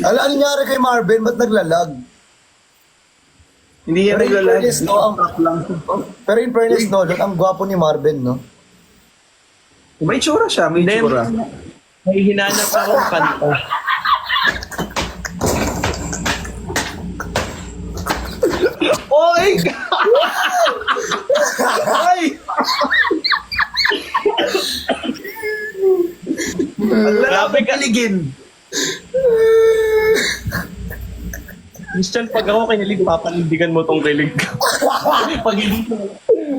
Ano nangyari kay Marvin? Ba't naglalag? Hindi yan Pero in naglalag. fairness, no, pero in fairness, no, ang gwapo ni Marvin, no? May tsura siya, may Then, tsura. may hinanap akong kanta. Oy! Ay! Grabe ka. Kaligin. Christian, pag ako kinilig, papanindigan mo tong kilig ko.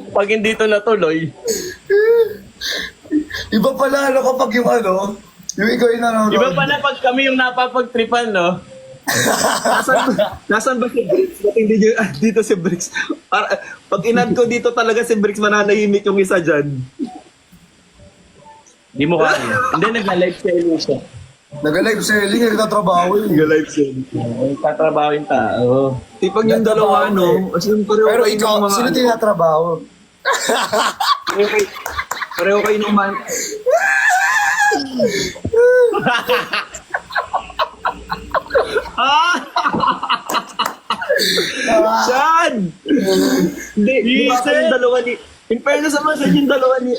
pag hindi to natuloy. Iba pala, ano, kapag yung ano, yung ikaw yung nanonood. Iba pa na pag kami yung napapagtripan, no? Nasaan ba si Bricks? Ba't hindi nyo, dito si Bricks. Pag inad ko dito talaga si Bricks, mananahimik yung isa dyan. Di mo kaya. Hindi, nagla-live sa Elusa. Nag-live selling, nagtatrabaho eh. Live scene. Tatrabaho yung tao. Tipag yung dalawa, no? As in, pareho Pero kayo ikaw, ng mga... sino tinatrabaho? Pareho kayo ng man... Saan? Hindi, di ba kayong dalawa ni... In fairness naman sa yung dalawa ni...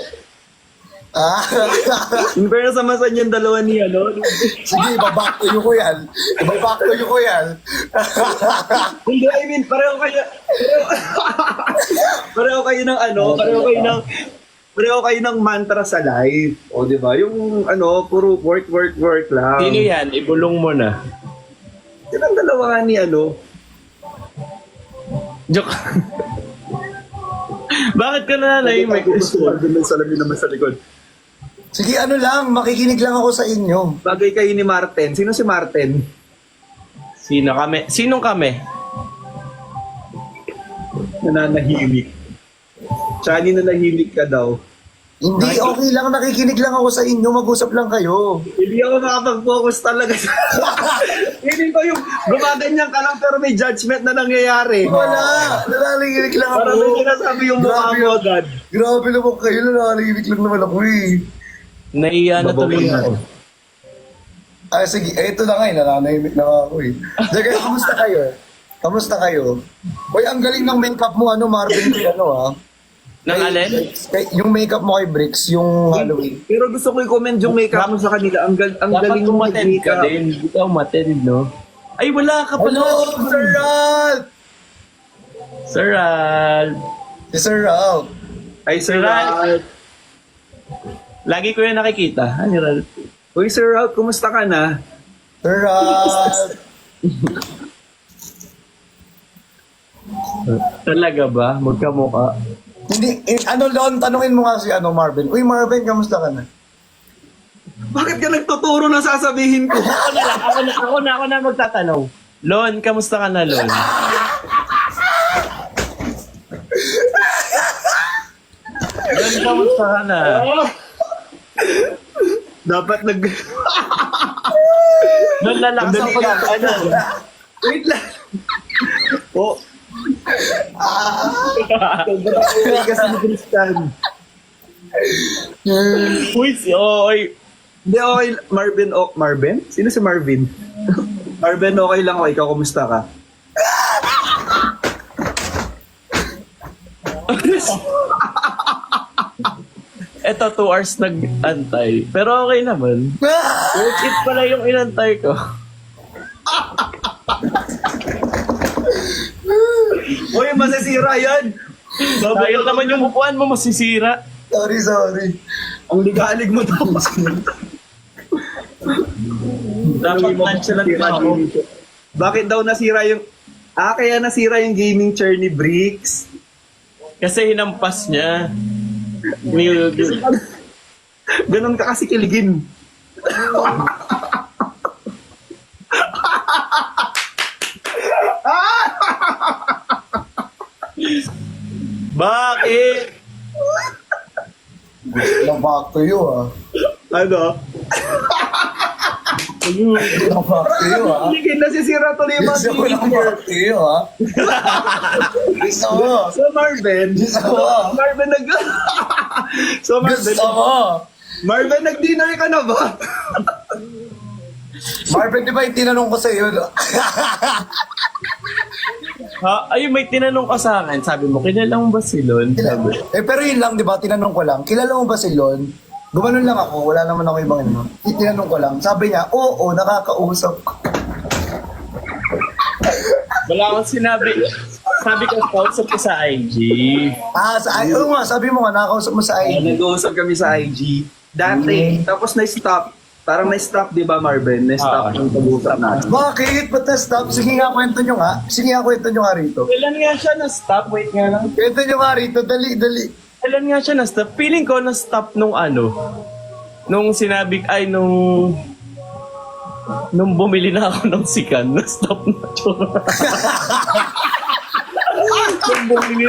Ah, In fairness naman sa yung dalawa ni ano... sige, baback to you ko yan. Baback to you ko yan. Hindi, I mean, pareho kayo ng ano, pareho kayo ng mantra sa life. O, di ba? Yung ano, puro work lang. Sino yan? Ibulong mo na. Silang dalawa nga ni ano. Joke. Bakit ka na may Christian? May salamin naman sa likod. Sige, ano lang, makikinig lang ako sa inyo. Bagay kayo ni Martin. Sino si Martin? Sino kami? Sinong kami? Nananahimik. Chani, nanahimik ka daw. Hindi, okay lang, nakikinig lang ako sa inyo, mag-usap lang kayo. Hindi ako makapag-focus talaga sa... Hindi ko yung gumaganyan ka lang pero may judgment na nangyayari. Wala, nanakikinig lang ako. Para may sinasabi yung mukha mo agad. Grabe naman kayo, nanakikinig lang naman ako eh. Naiya na tuloy ako. Ah, sige, eto na nga eh, nananahimik na ako eh. Sige, kamusta kayo? Kamusta kayo? Uy, ang galing ng makeup mo, ano, Marvin, kay ano ah. Nang alin? Yung makeup mo kay Bricks, yung Halloween. Pero gusto ko i-comment yung makeup mo sa kanila. Ang Dapat galing mo umattend ka mag-makeup. din. Hindi ka umattend, no? Ay, wala ka pala. Hello, Sir Ralph! Sir Ralph. Si Sir Ralph. Ay, Sir Sir Ralph. Lagi ko yan nakikita. Ay, Ralph. Uy, Sir Ralph, kumusta ka na? Sir Ralph! Talaga ba? Magkamukha. Hindi, ano Lon, tanungin mo nga si ano, Marvin. Uy, Marvin, kamusta ka na? Bakit ka nagtuturo na sasabihin ko? Ako na magtatanong. Lon, kamusta ka na, Lon? Lon, kamusta ka na? Dapat nag... Lon, lalakas ang pag-ano. Wait lang. Oh. Sobrang kasi ni Christian. Uy, oy. Hindi, okay. Marvin, Marvin? Sino si Marvin? Marvin, okay lang ako. Ikaw, kumusta ka? Eto, 2 hours nag-antay. Pero okay naman. Worth it pala yung inantay ko. Uy, masisira yan! Sayang naman yung upuan mo, masisira. Sorry. Ang ligalig mo daw. Dapat nonchalant na ako. Bakit daw nasira yung... kaya nasira yung gaming chair ni Bricks. Kasi hinampas niya. Ganon ka kasi kiligin. Bakit? Lang back to you, ah. Ano? Lang back to you, ah. Kiligin, nasisira tuloy yung mga Gusto ko lang gaming chair. back to you, ah. Gusto mo. So Marvin, Gusto mo. Marvin so Marvin, Gusto mo. Marvin, nag-dinner ka na ba? Marvin, di ba yung tinanong ko sa'yo? Ha? Ay, may tinanong ka sa akin. Sabi mo, kilala mo ba si Lon? Sabi. Pero yun lang, di ba? Tinanong ko lang, kilala mo ba si Lon? Gumanon lang ako, wala naman ako ibang ano. Tinanong ko lang. Sabi niya, oo, nakakausap ko. Wala akong sinabi. Sabi ko, kausap ko sa IG. Oo nga, sabi mo nga, nakakausap mo sa IG. Nag-uusap kami sa IG. Dati, tapos na-stop. Parang na-stop, di ba Marvin? Na-stop yung pag-uusap natin. Bakit? Ba't na-stop? Sige nga, kwento nyo nga. Sige nga, kwento nyo nga rito. Kailan nga siya na-stop? Wait nga lang. Kwento nyo nga rito, dali, dali. Kailan nga siya na-stop? Feeling ko na-stop nung ano. Nung sinabi, nung bumili na ako ng sikan, na-stop na siya. Nung bumili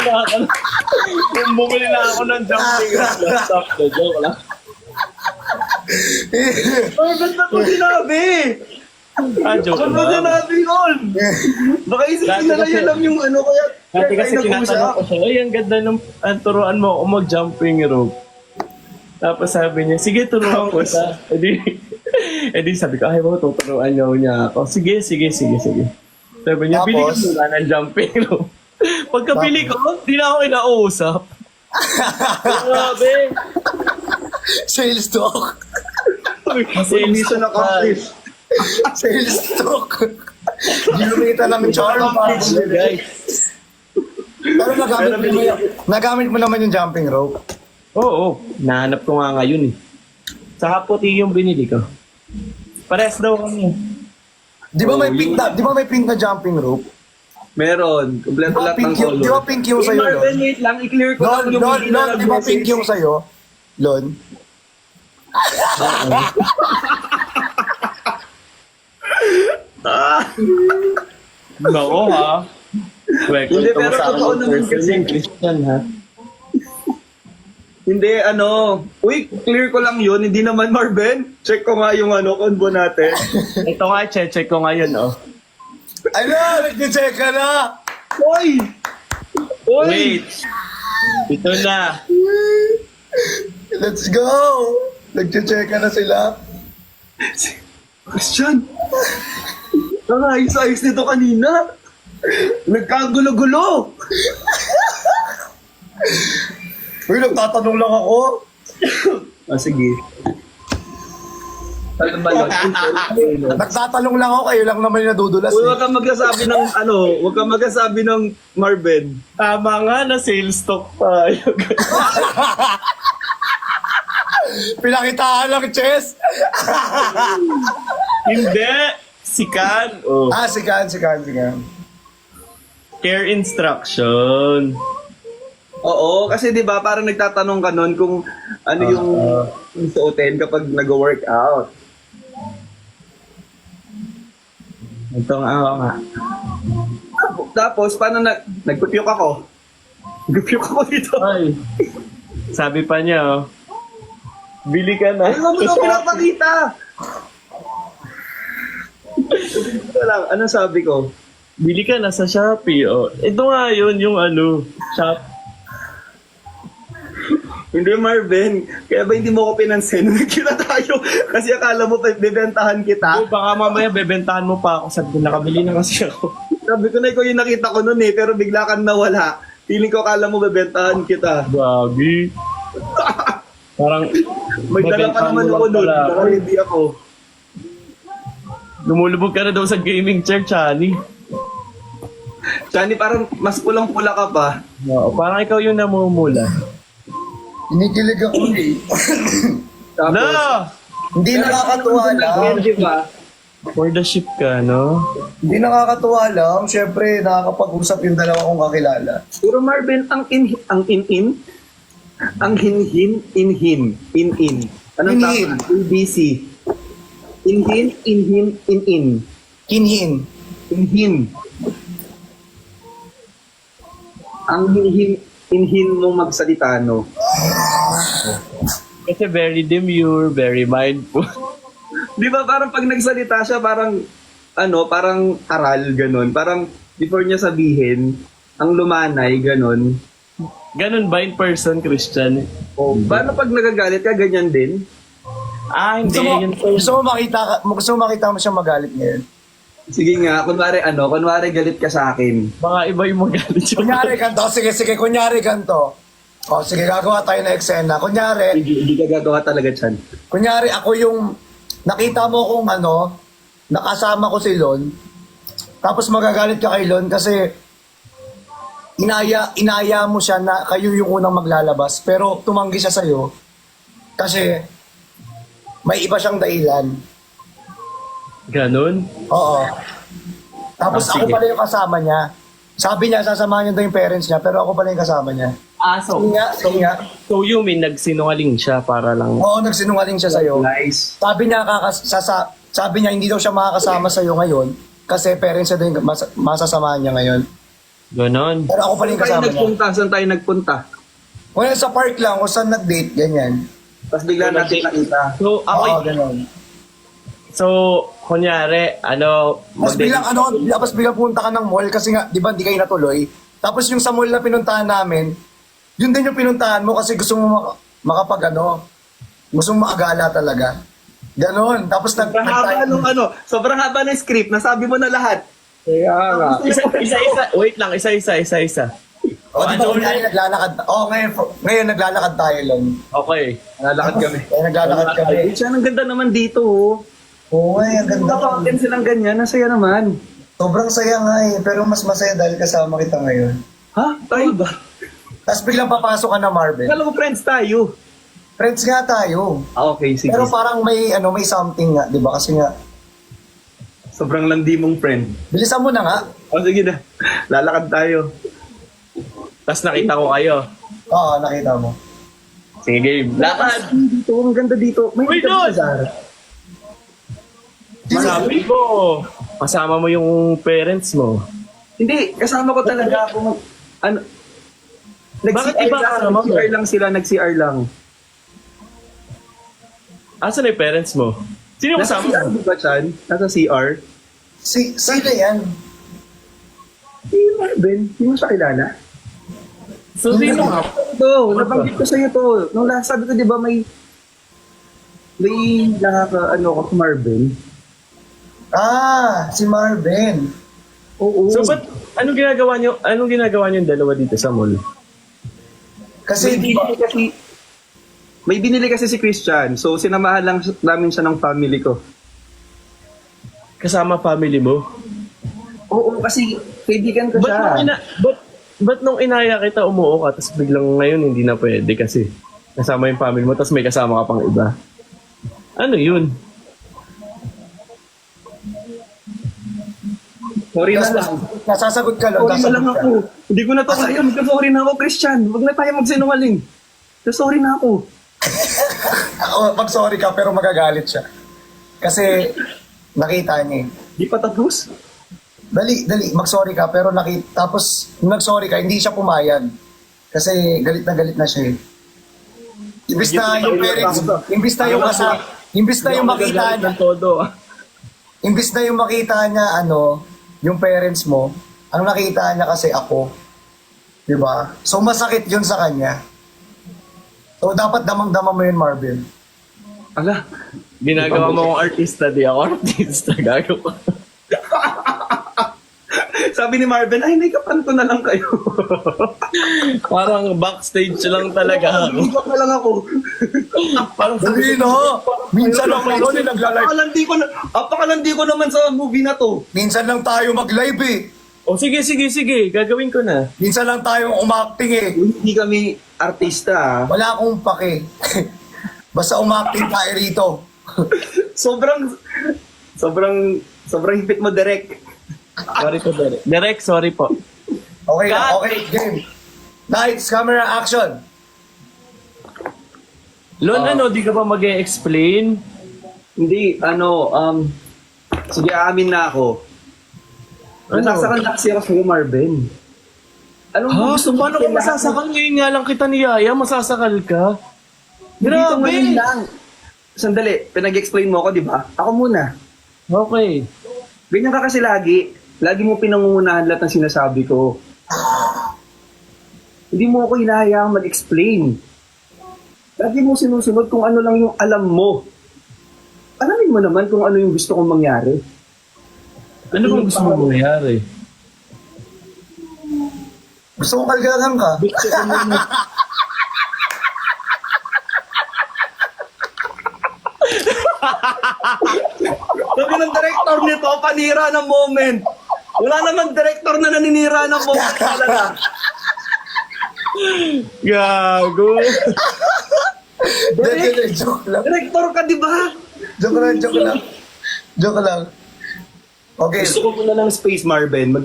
na ako ng jumping rope, na-stop na. Joke lang. Ay, ba't ba ito sinabi? Joke Ba't ba lang. sinabi yun? Baka isipin na lang yun lang yung ano, kaya Dati kasi tayo tinatanong nag-usap. ko siya, ay, ang ganda ng turuan mo ako mag-jumping rope. Tapos sabi niya, sige, turuan ko siya. Edi sabi ko, ay, tuturuan niya ako. Sige. Sabi niya, bili ka Tapos? muna ng jumping rope. Pagkabili ko, di na ako inausap. Grabe. Sales talk. Mission accomplished. Sales talk. Ginamita ng charm. Guys. Pero nagamit mo naman yung jumping rope. Oo, nahanap ko nga ngayon eh. Sa puti yung binili ko. Pares daw kami. Di ba may pink na jumping rope? Meron. Kompleto lahat ng color. Di ba pink yung sa'yo, Marvin, Lon? wait lang. I-clear ko lang yung hindi Lon, na di ba pink yung sa'yo? Lon? Nako ha. Hindi, pero totoo naman kasi. Christian ha. Hindi, uy, clear ko lang yun. Hindi naman, Marvin. Check ko nga yung combo natin. Ito nga, check ko ngayon oh. Ano? Nag-check ka na! Uy! Uy! Wait. Ito na. Let's go! Nag-check ka na sila. Christian! Ang ayos-ayos nito kanina. Nagkagulo-gulo. Uy, nagtatanong lang ako. Sige. Ano ba yun? Nagtatanong lang ako, kayo lang naman yung nadudulas. Uy, huwag kang magsasabi ng huwag kang magsasabi ng Marvin. Tama nga na sales talk tayo. Pinakitaan lang, Chess. Hindi. Sikan. Oh. Sikan. Care instruction. Oo, kasi 'di ba parang nagtatanong ka noon kung ano yung suotin kapag nag-workout. Ito nga ako nga. Tapos paano nagpupyok ako? Nagpupyok ako dito. Ay. Sabi pa niya, oh. Bili ka na. Ano mo na pinapakita? Ito lang, anong sabi ko? Bili ka na sa Shopee, oh. Ito nga yun, yung shop. Hindi, Marvin. Kaya ba hindi mo ako pinansin? Nagkita tayo. Kasi akala mo pa bibentahan kita. Oh, baka mamaya bebentahan mo pa ako. Sabi ko, nakabili na kasi ako. Sabi ko na ikaw yung nakita ko noon pero bigla kang nawala. Feeling ko akala mo bebentahan kita. Gagi. Parang, May dala pa naman ako noon. Baka hindi ako. lumulubog ka na daw sa gaming chair, Chani. Chani, parang mas pulang-pula ka pa. Oo, parang ikaw yung namumula. Inikilig ako eh. Tapos, No! Hindi nakakatuwa lang. Di ba? For the ship ka, no? Hindi nakakatuwa lang. Siyempre, nakakapag-usap yung dalawa kong kakilala. Puro Marvin, ang in-in, ang hinhin, in-in. Anong In-in. tama? ABC. In-in, in-in. Kinhin. In-hin. Ang in-hin mo magsalita, no? Kasi very demure, very mindful. Di ba parang pag nagsalita siya, parang parang aral, ganun. Parang before niya sabihin, ang lumanay, ganun. Ganun ba in person, Christian? O, paano pag nagagalit ka, ganyan din? Hindi. Yun po. Gusto mo makita mo siya magalit ngayon? Sige nga, kunwari galit ka sa akin. Baka iba yung magalit siya. Kunyari ganito, sige, kunyari ganito. O sige, gagawa tayo ng eksena. Kunyari, Hindi ka gagawa talaga dyan. kunyari ako yung nakita mo kung nakasama ko si Lon, tapos magagalit ka kay Lon kasi inaya mo siya na kayo yung unang maglalabas, pero tumanggi siya sa'yo kasi may iba siyang dahilan. Ganon? Oo. Tapos ako Sige. pala yung kasama niya. Sabi niya, sasamahan niya daw yung parents niya, pero ako pala yung kasama niya. Sige nga. So you mean nagsinungaling siya para lang... Oo, nagsinungaling siya sa'yo. Nice. Sabi niya, sabi niya, hindi daw siya makakasama sa'yo ngayon kasi parents niya daw yung masasamahan niya ngayon. Ganon? Pero ako pala yung kasama niya. Saan tayo nagpunta? Kung sa park lang, kung saan nag-date, ganyan. Tapos bigla natin nakita. So, Oo, ganun. So, kunyari, Tapos biglang punta ka ng mall kasi nga, di ba, hindi kayo natuloy. Tapos yung sa mall na pinuntahan namin, yun din yung pinuntahan mo kasi gusto mo gusto mo maagala talaga. Ganon. Tapos Sobrang haba ng script, nasabi mo na lahat. Kaya nga. Isa-isa. Wait lang, isa-isa. O, di ba, kunyari naglalakad? Ngayon naglalakad tayo lang. Okay. Lalakad kami. Naglalakad kami. Siya, ang ganda naman dito. Oo, ang ganda. Napakakin silang ganyan, nasaya naman. Sobrang saya nga pero mas masaya dahil kasama kita ngayon. Ha? Tayo ba? Tapos biglang papasok ka na, Marvin. Kala ko friends tayo. Friends nga tayo. Okay, sige. Pero parang may something nga, di ba? Kasi nga, Sobrang landi mong friend. bilisan mo na nga. Sige na. Lalakad tayo. Tapos nakita ko kayo. Oo, nakita mo. Sige, game. Lakad! Dito, ang ganda dito. May Uy, kita ba Don! sa Zara? Sabi ko, kasama mo yung parents mo. Hindi, kasama ko talaga ako. Bakit iba kasama mo? Nag-CR lang sila, nag-CR lang. Asan na yung parents mo? Sino yung Nasa kasama CR mo? ba siyan? Nasa CR? Sino yan? Si Marvin, hindi mo siya kilala? So, sino nga? Ito, nabanggit ko sa'yo to. Nung last, sabi ko, di ba, may ko si Marvin. Si Marvin. Oo. So, ba't, anong ginagawa niyo yung dalawa dito sa mall? Kasi, di ba, May binili kasi si Christian, so sinamahan lang namin siya ng family ko. Kasama family mo? Oo, kasi kaibigan ko siya. Ba't nung inaya kita umuo ka, tapos biglang ngayon hindi na pwede kasi kasama yung family mo, tapos may kasama ka pang iba? Ano yun? Sorry na lang. nasasagot ka lang. Sorry na lang Nasasagot ka. ako. Hindi ko na to kaya. Sorry na ako, Christian. Huwag na tayo magsinungaling. Sorry na ako. Mag-sorry ka, pero magagalit siya. Kasi, nakita niya eh. Di pa tapos? Dali, mag-sorry ka, pero tapos, nung nag-sorry ka, hindi siya pumayag. Kasi, galit na siya eh. Imbis na yung parents, imbis na yung makita niya, Todo. imbis na yung makita niya, yung parents mo, ang nakita niya kasi ako. Diba? So, masakit yun sa kanya. So, dapat damang-dama mo yun, Marvin. Ala. Ginagawa mo akong artista, di ako artista. Gagawa. Sabi ni Marvin, ay, make-upan ko na lang kayo. Parang backstage lang talaga ako. Make-up na lang ako. Parang Dali no! Minsan lang tayo nagla-live. Apakalandi ko naman sa movie na to. Minsan lang tayo mag-live eh. Oh, sige. Gagawin ko na. Minsan lang tayo umacting eh. Hindi kami artista. Wala akong pake. Basta umacting tayo rito. Sobrang hipit mo, direct. Sorry po, Derek. Derek, sorry po. Okay lang, Cut! okay, game. Lights, camera, action. Lon, di ka pa mag-e-explain? Hindi, sige, aamin na ako. Nasasakal na kasi ako sa'yo, Marvin. Ha? So, paano ka masasakal? Ngayon nga lang kita ni Yaya, masasakal ka? Dito ngayon Grabe! lang. Sandali, pinag-explain mo ako, di ba? Ako muna. Okay. Ganyan ka kasi lagi. Lagi mo pinangungunahan lahat ng sinasabi ko. Hindi mo ako hinahayaang mag-explain. Lagi mo sinusunod kung ano lang yung alam mo. alamin mo naman kung ano yung gusto kong mangyari. Ano bang gusto mo mangyari? Gusto kong kalgagan ka. Sabi ng director nito, panira ng moment. Wala naman director na naninira ng moment talaga. Gago. Hindi, joke lang. Director ka, di ba? Joke lang, joke lang. Joke lang. Okay. Gusto ko muna ng space, Marvin.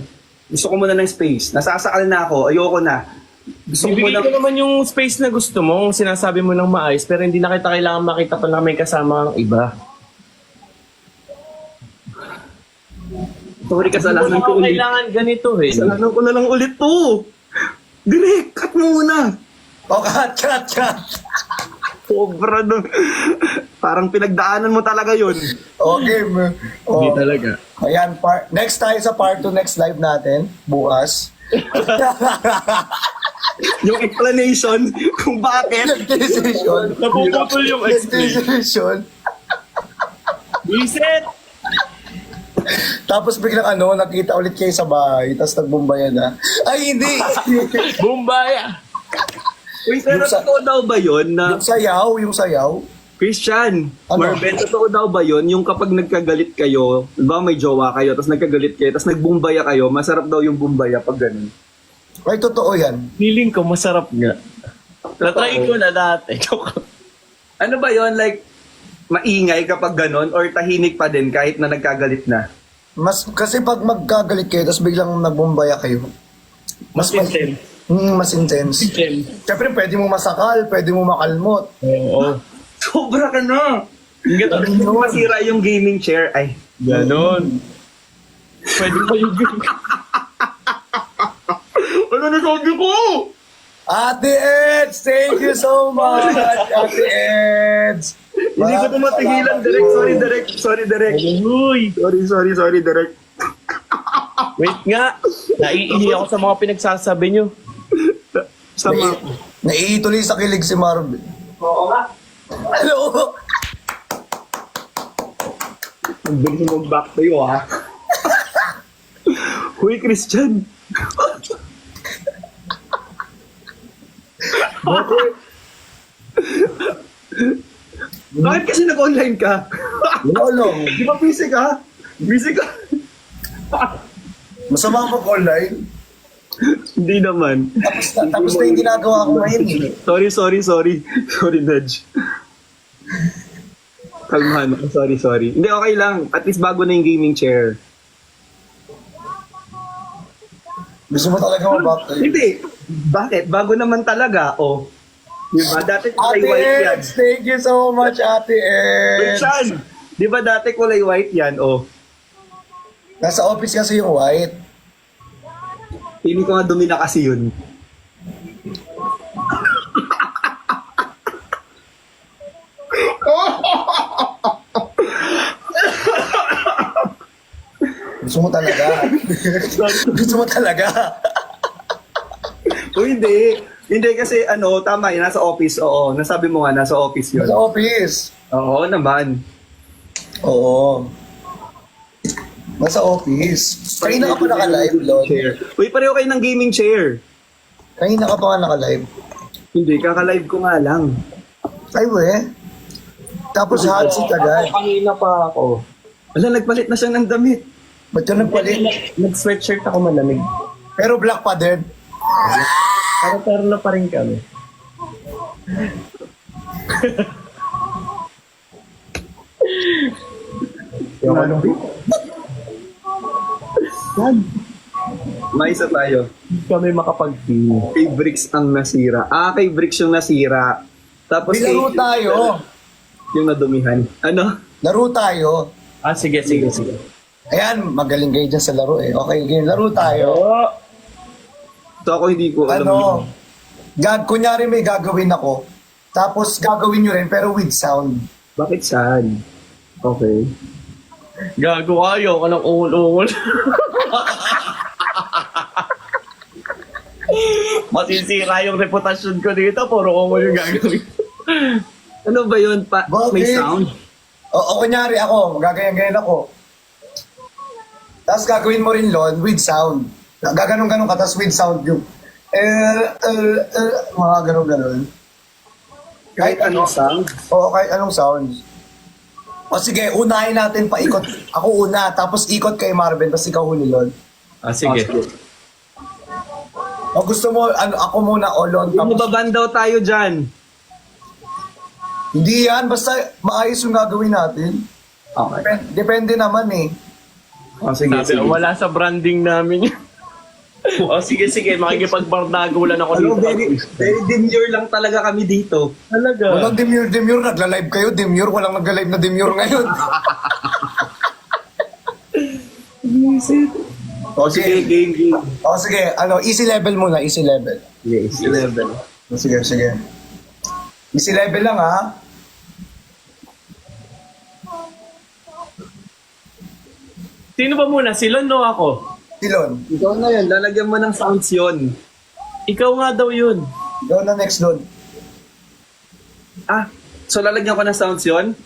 Gusto ko muna ng space. Nasasakal na ako. Ayoko na. Gusto ko Ibigay muna... ko naman yung space na gusto mo, sinasabi mo ng maayos, pero hindi na kita kailangan makita pa na may kasama ang iba. Sorry, kasalanan ko ulit. Kailangan ganito eh. Kasalanan ko na lang ulit to. Direk, cut mo muna. Oh, cut. Sobra nun. Parang pinagdaanan mo talaga yun. Okay. Hindi Oh. talaga. Ayan, next tayo sa part 2, next live natin. Bukas. Yung explanation kung bakit. Decision. Napuputol yung explain. Decision. Reset! Tapos biglang nakita ulit kayo sa bahay, tapos nagbumbayan na. Ay, hindi! Bumbaya! Uy, pero Yung sa- totoo daw ba yun na... yung sayaw. Christian, Ano? Marvin, totoo daw ba yun yung kapag nagkagalit kayo, ba may jowa kayo, tapos nagkagalit kayo, tapos nagbumbaya kayo, masarap daw yung bumbaya pag ganun. Ay, totoo yan. Feeling ko masarap nga. Natry ko na dati. Ano ba yun? Like, maingay kapag ganun or tahimik pa din kahit na nagkagalit na? Kasi pag magkagalit kayo, tapos biglang nagbumbaya kayo, Mas intense. mas intense. Siyempre, pwede mo masakal, pwede mo makalmot. Oo. Sobra ka na! Hindi ka Hindi mo masira yung gaming chair. Ay, ganon. Pwede pa yung ano na sabi ko? Ate Eds, thank you so much, Ate Eds. Hindi ko ito matigilan, Direk. Sorry, Direk. Uy! Sorry, Direk. Wait nga. Naiihi ako sa mga pinagsasabi nyo. Sama. Naiituloy sa kilig si Marvin. Oo nga. Hello! Ang bilis mo mag-back to you, ha? Huy, Christian. Bakit kasi nag-online ka? Lolo, Di ba busy ka? Busy ka? masama ako online. Hindi naman. Tapos na yung ginagawa ko ngayon eh. Sorry, Nudge. Kalmahan ako. Sorry. Hindi, okay lang. At least bago na yung gaming chair. Gusto mo talaga maback to you. Hindi. Bakit? Bago naman talaga. Oh. Diba? Dati kulay Ate white yan. Eds, thank you so much, Ate Eds. Christian! Di ba dati kulay white yan? Oh. Nasa office kasi yung white. Hindi ko nga dumi na kasi yun. Gusto mo talaga. Gusto mo talaga. O hindi. Hindi kasi tama yun. Nasa office. Oo. Nasabi mo nga, nasa office yun. Sa office. Oo naman. Oo. Nasa office. Kanina ka pa naka-live, Lord. Chair. Uy, pareho kayo ng gaming chair. Kanina ka pa nga naka-live. Hindi, kaka-live ko nga lang. Ay, we. Tapos hot seat agad. Kanina pa ako. Wala, nagpalit na siya ng damit. Ba't yun nagpalit? Nag-sweatshirt ako malamig. Pero black pa din. Pero na pa rin kami. Ano? May isa tayo. Kami makapag-team. Kay Bricks ang nasira. Kay Bricks yung nasira. Tapos Laro tayo. yung nadumihan. Ano? Laro tayo. Sige. Ayan, magaling kayo dyan sa laro eh. Okay, game. Laro tayo. Oo. So ako hindi ko alam yun. Kunyari may gagawin ako. Tapos gagawin nyo rin, pero with sound. Bakit sad? Okay. Gago kayo ka ng ungol-ungol. Masisira yung reputasyon ko dito. Puro ungol yung gagawin. Ano ba yun? May Bakit? sound? O kunyari ako, gagayan-gayan ako. Tapos gagawin mo rin Lon with sound. Gaganon-ganon ka, tapos with sound yung mga ganon-ganon. Kahit anong sound. Oo, kahit anong sound. O sige, unahin natin paikot. Ako una, tapos ikot kay Marvin, tapos ikaw huli Lon. Sige. O gusto mo, ako muna o Lon, Yung tapos... mababandaw tayo dyan. Hindi yan, basta maayos yung gagawin natin. Okay. Depende naman eh. Sige, Sabi, wala sa branding namin. Sige, makikipagbardago lang ako Ano, dito. very demure lang talaga kami dito. Talaga. Walang demure, nagla-live kayo, demure, walang nagla-live na demure ngayon. O sige, game. O sige, easy level muna, easy level. Yes, 11. Sige. Easy level lang ha. Sino ba muna? Si Lon o ako? Silon, Ikaw na yun, lalagyan mo ng sounds yun. Ikaw nga daw yun. go na next Lon. Ah, so lalagyan ko ng sounds yun?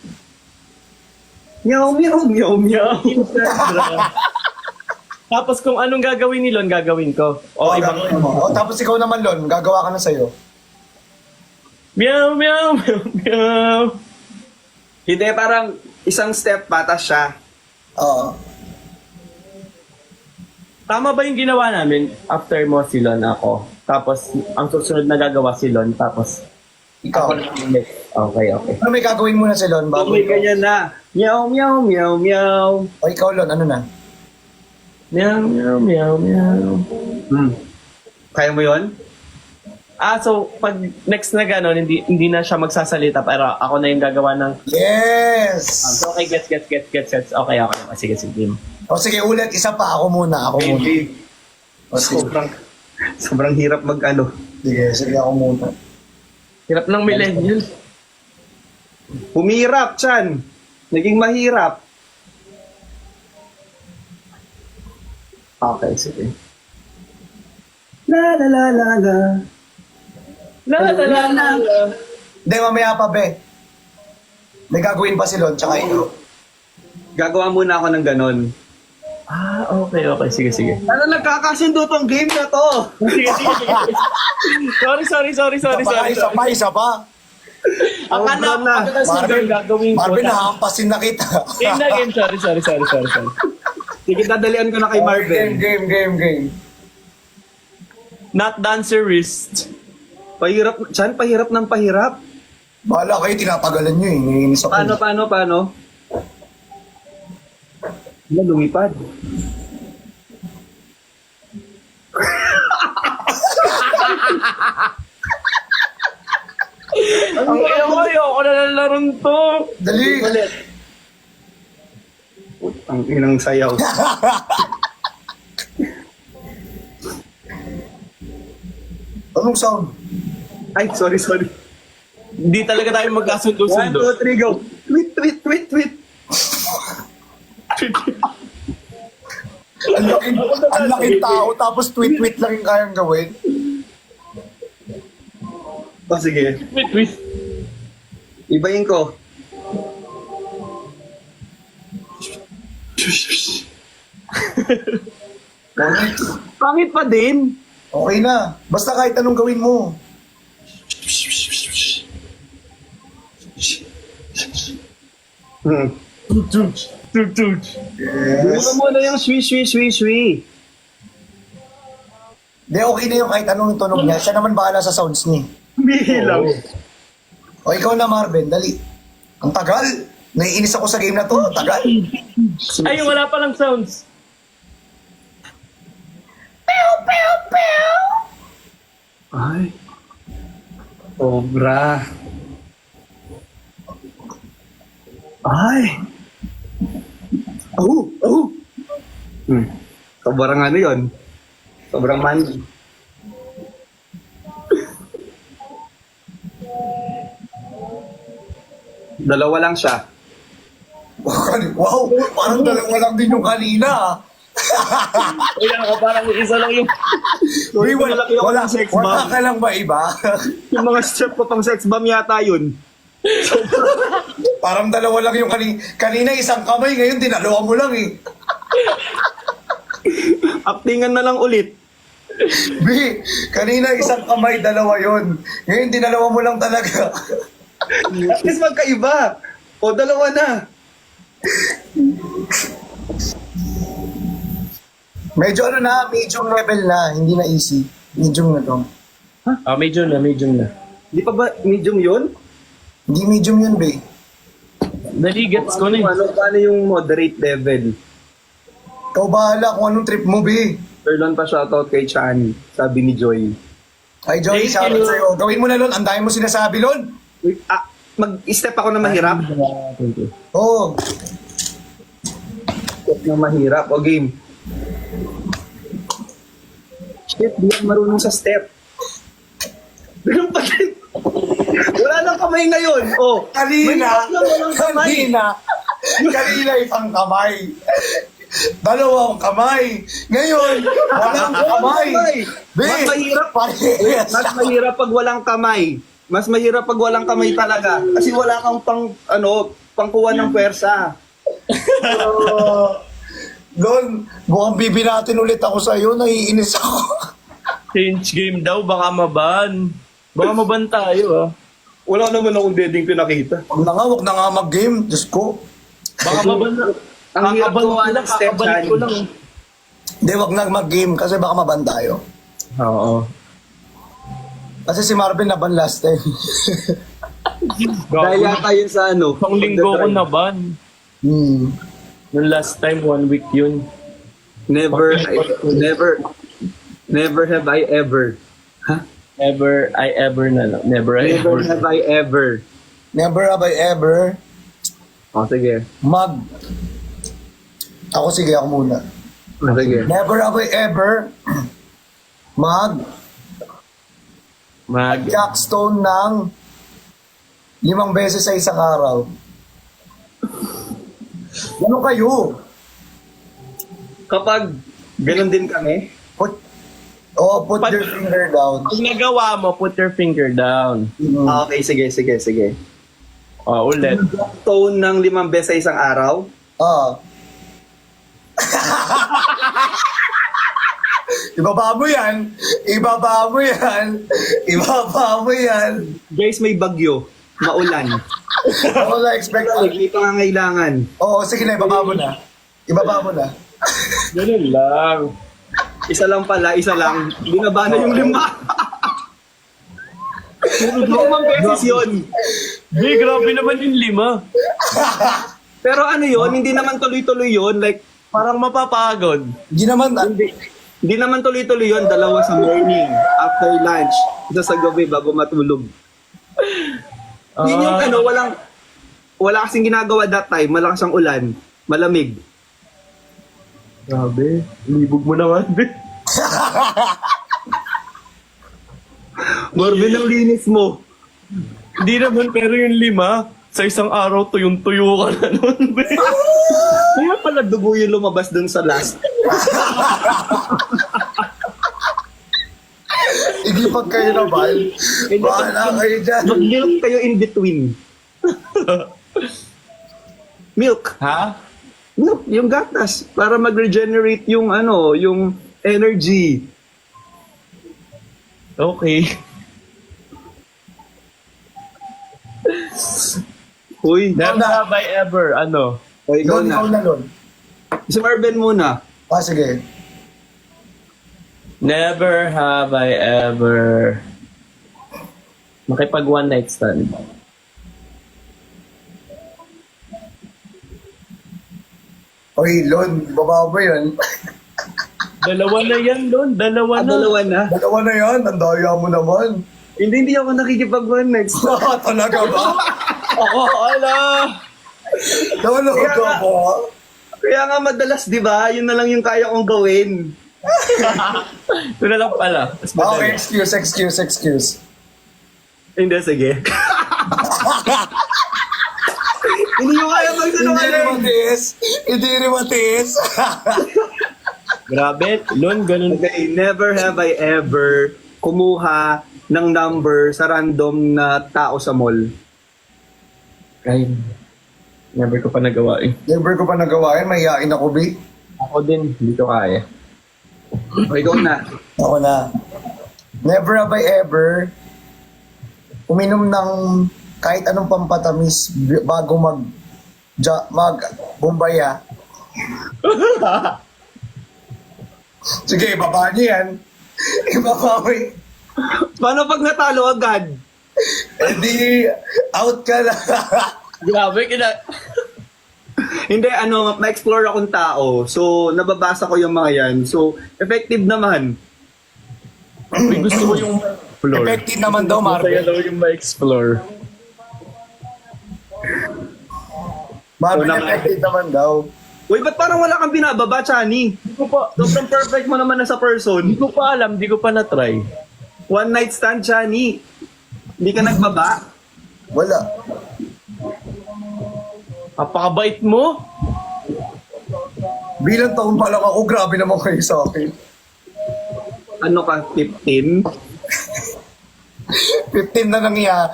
Meow, meow, meow, meow. Tapos kung anong gagawin ni Lon, gagawin ko. O ibang... gagawin mo. O tapos ikaw naman Lon, gagawa ka na sa'yo. Meow, meow, meow, meow. Hindi, parang isang step patas siya. Oo. Tama ba yung ginawa namin? After mo si Lon, ako. Tapos, ang susunod na gagawa si Lon, tapos... Ikaw. Okay. Ano may gagawin muna si Lon bago Okay, ikaw? ganyan na. Meow, meow, meow, meow. O ikaw Lon, ano na? Meow, meow, meow, meow. Kaya mo yun? So, pag next na gano'n, hindi na siya magsasalita, pero ako na yung gagawa ng... Yes! So, okay, gets. Okay. Sige. O sige, ulit, isa pa, ako muna. O sige. Sobrang hirap Sige, ako muna. Hirap ng millennial. Humirap, Chan. Naging mahirap. Okay, sige. La la la la la. La. Hindi, mamaya pa, be. May gagawin pa si Lon, tsaka ikaw. Gagawa muna ako ng ganon. Okay. Sige. Ano nagkakasundo tong game na to? Sige. Sorry. Isa pa. Akala ko na. Marvin, gagawin ko. Marvin, nahampasin na kita. Game. Sorry. Sige, dadalian ko na kay Marvin. Game. Not dancerist. Pahirap, Chan, pahirap ng pahirap. Bahala kayo, tinatagalan nyo eh. Naiinis ako. Paano? Wala, lumipad. Ang ayoko na lalaron to. Dali. Ang inang sayaw. Anong sound? Ay, sorry. Hindi talaga tayo 1, magkasundo-sundo. 2, 3, go. Tweet. Ang laking tao, tapos tweet lang yung kayang gawin. O, sige. Wait. Ibayin ko. Okay. Pangit pa din. Okay na. Basta kahit anong gawin mo. Tug. Yes. Ano muna yung swi. Hindi, okay na yung kahit anong tunog niya. Siya naman bahala sa sounds niya. Bilang. O ikaw na, Marvin. Dali. Ang tagal. Naiinis ako sa game na to. Ang tagal. Ay, wala palang sounds. Ay. Obra. Ay. Oh. Sobrang ano yun? Sobrang mandi. Dalawa lang siya. Wow, parang dalawa lang din yung kanina. Kaya ako parang isa lang yung... Uy, wala malaki ako ng sex bomb. ka lang ba iba? Yung mga step ko pang sex bomb yata yun. Parang dalawa lang yung kanina isang kamay, ngayon dinalawa mo lang eh. Actingan na lang ulit. B, kanina isang kamay, dalawa yon. Ngayon dinalawa mo lang talaga. At least magkaiba. O, dalawa na. Medyo ano na, medium level na, hindi na easy. Medium na to. Medyo na. Di pa ba medium yun? Hindi medium yun, B. Dali, gets ko na eh. Paano yung moderate level? Ikaw bahala kung anong trip mo, B. Erlon pa shoutout kay Chan, sabi ni Joy. Ay, Joey, Thank shoutout you. sa'yo. Gawin mo na, Lon. Ang dami mo sinasabi, Lon. Wait, mag-step ako na mahirap. Thank you. Oo. Step na mahirap. O game. Shit, di ako marunong sa step. Ganun pa din. Wala nang kamay ngayon. Oh, Kanina, may walang kamay. kanina isang kamay. Dalawang kamay. Ngayon, walang kamay. B, Mas mahirap. parehas. Mas mahirap pag walang kamay. Mas mahirap pag walang kamay talaga. Kasi wala kang pangkuha ng pwersa. Lon, mukhang bibi natin ulit ako sa'yo. Naiinis ako. Change game daw, baka maban. Baka maban tayo ah. Wala naman akong deading pinakita. Huwag na nga mag-game. Diyos ko. Baka maban na. Ang hirap Kakabalik gawa ko ng lang, step, kakabalik ko Chan. lang. Hindi, wag na mag-game kasi baka maban tayo. Oo. Kasi si Marvin naban last time. Dahil yata yun sa ano. Isang linggo ko na ban. Hmm. Nung last time, 1 week yun. Never have I ever. Never I ever na lang. Never I Never ever. have I ever. Never have I ever O, sige. Ako sige, ako muna. O, sige. Never have I ever Mag. jackstone ng 5 beses sa isang araw. Ano kayo? Kapag ganun din kami, Put your finger down. Pag nagawa mo, put your finger down. okay, sige. Ulit. Tone ng 5 beses sa isang araw. Ah. Ibaba mo yan. Guys, may bagyo. Maulan. Ako na expect. May pangangailangan. Oo, sige na, ibaba mo na. Ganun lang. Isa lang. Binaba na yung 5. 5 beses yun. Di, grabe naman yung 5. Pero ano yun, hindi naman tuloy-tuloy yun. Like, Parang mapapagod. Hindi naman, hindi naman tuloy-tuloy yun. 2 sa morning, after lunch, 1 sa gabi bago matulog. Yun yung ano, wala kasing ginagawa that time. Malakas ang ulan. Malamig. Grabe. Libog mo naman, be. Marvin, ang linis mo. Hindi naman, pero yung 5, sa isang araw, tuyong-tuyo ka na nun, be. Kaya pala dugo yung lumabas dun sa last. hindi pag kayo na, Val. Bahala kayo dyan. Mag-milk kayo in between. Milk. Ha? Milk, yung gatas. Para mag-regenerate yung ano, yung energy. Okay. Uy, Never have I ever, ano? o ikaw Lon, ikaw na. na, Lon. Si Marvin muna. Ah, sige. Never have I ever makipag one night stand. Oy, Lon, baba mo yun. Dalawa na yan, Lon. Dalawa na. Dalawa na. Dalawa na yan, ang daya mo naman. Hindi ako nakikipag one night stand. Ah, talaga ba? Ako, ala. Talaga Kaya ba? Kaya nga madalas, di ba? Yun na lang yung kaya kong gawin. Ito na lang pala. Mas Okay, madali. excuse. Hindi, sige. Hindi ko kaya magsinungaling. Hindi rin matiis. Grabe, Lon, ganun. Okay, never have I ever kumuha ng number sa random na tao sa mall. Ay, never ko pa nagawa eh. Never ko pa nagawa yan, mahihain ako, B. Ako din, hindi ko kaya. O, ikaw na. Ako na. Never have I ever uminom ng kahit anong pampatamis bago mag bumbaya. Sige, ibaba niyo yan. Ibaba mo yun. Paano pag natalo agad? Eh di, out ka na. Grabe, Hindi, ma-explore akong tao. So, nababasa ko yung mga yan. So, effective naman. Uy, gusto mo yung explore. Effective naman daw, Masaya Marvin. daw yung ma-explore. Marvin, Wala nga. effective naman daw. Uy, ba't parang wala kang binababa, Chani? Hindi ko pa, Sobrang perfect mo naman na sa person. hindi ko pa alam, hindi ko pa na-try. One night stand, Chani. Hindi ka nagbaba. Wala. Apakabait mo. Bilang taon pa lang ako, grabe naman kayo sa akin. Ano ka, 15? 15 na nangyaya.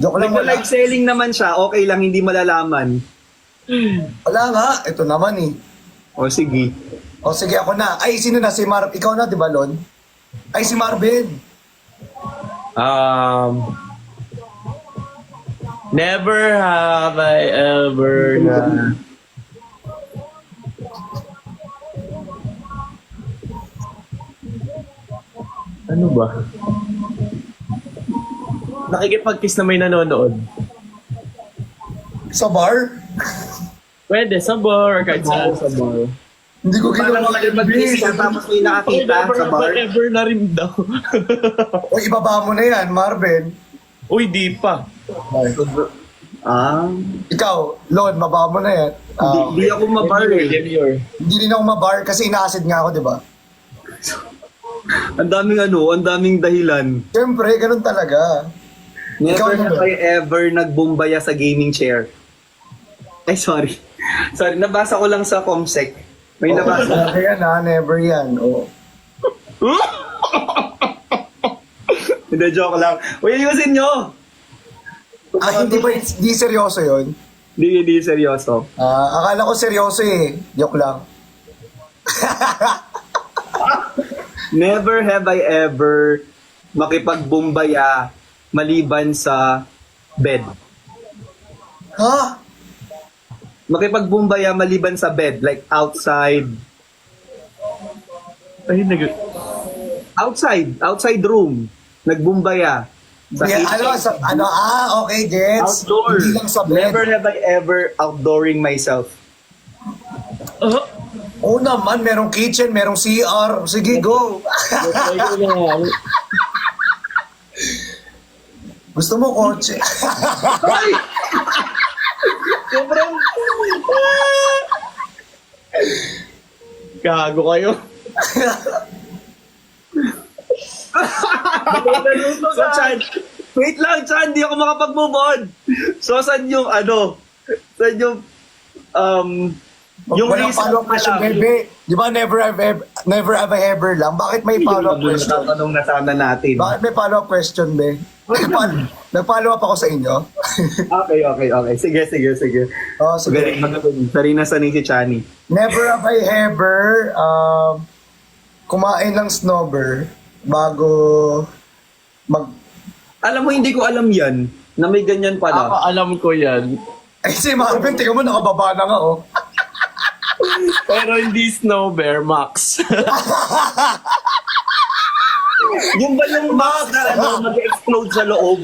Joke lang, wala. Nagka-live selling naman siya, okay lang, hindi malalaman. Wala nga, ito naman eh. O sige. O sige, ako na. Ay, sino na? Si Marv. Ikaw na, di ba, Lon? Ay, si Marvin. Never have I ever na... Ano ba? Nakikipag-kiss na may nanonood. Sa bar? Pwede, sa bar, kahit saan sa bar. Hindi ko Paano ginawa. ka mag-kiss ka tapos may nakakita sa bar? Ever na rin daw. O, ibaba mo na yan, Marvin. Uy, di pa. Ah, Ikaw, Lon, mababa mo na yan. hindi ako mabar eh. Hindi rin ako mabar kasi ina-acid nga ako, di ba? Ang daming ang daming dahilan. Siyempre, ganun talaga. Never Ikaw have naman. I ever nagbumbaya sa gaming chair. Ay, sorry. Sorry, nabasa ko lang sa Comsec. May nabasa. Never yan, ha? Never yan. Oh. Hindi, joke lang. Uy, ayusin nyo! Ah, hindi seryoso yun. Hindi seryoso. Akala ko seryoso eh. Joke lang. Never have I ever makipagbumbaya maliban sa bed. Ha? Makipagbumbaya maliban sa bed, like outside. Ay, Outside room. Nagbumbaya. Sa Yeah, kitchen. okay, gets. Outdoor. Hindi lang sa bed. Never have I ever outdooring myself. Oo naman, merong kitchen, merong CR. Sige, go. Gusto mo kotse? Ay! Sobrang... Gago kayo. So, Chan, wait lang, Chan, di ako makapag-move on. So, saan yung saan yung, yung Walang reason follow-up question, bebe. Di ba never have I ever lang? Bakit may follow-up question? Tatanong na sana natin. Bakit may follow-up question, be? Nag-follow up ako sa inyo. Okay. Sige. Oh, sige. Magaling. Sari na sanay si Chani. Never have I ever kumain ng snowber bago Alam mo, hindi ko alam yan, na may ganyan pala. Ako alam ko yan. Ay, si Marvin, tingnan mo, nakababa na nga, oh. Pero hindi Snow Bear, Max. Yung ba yung mask na mag-explode sa loob?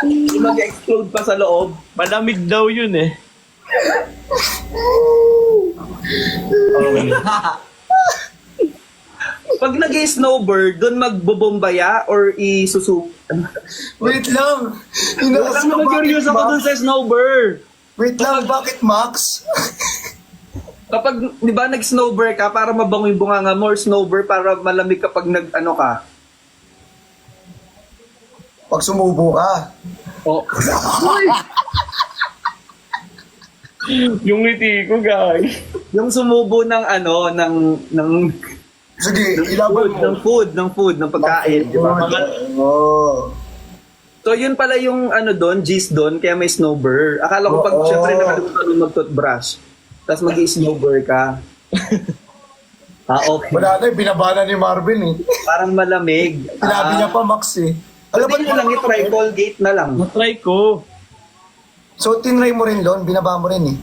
Yung mag-explode pa sa loob? Malamig daw yun eh. Pag nag-snowbird, doon magbobombaya or Wait lang. Wala mo na-curious ako doon sa snowbird. Wait lang, bakit, Max? Kapag, di ba, nag-snowbird ka para mabango yung bunganga mo or snowbird para malamig kapag nag-ano ka? Pag sumubo ka. Oh. Yung ngiti ko, guys. Yung sumubo ng ng Sige, ilaban mo. ng food, ng pagkain, di ba? Oh. So yun pala yung ano doon, G's doon, kaya may snowbird. Akala ko pag Oo. syempre nakalimutan mo mag-toothbrush, tapos mag-snowbird ka. Okay. Wala na, binabana ni Marvin eh. Parang malamig. Sinabi niya pa, Max eh. Alam Alam mo lang, i-try Colgate na lang. Matry ko. So, tinry mo rin, Lon? Binaba mo rin eh.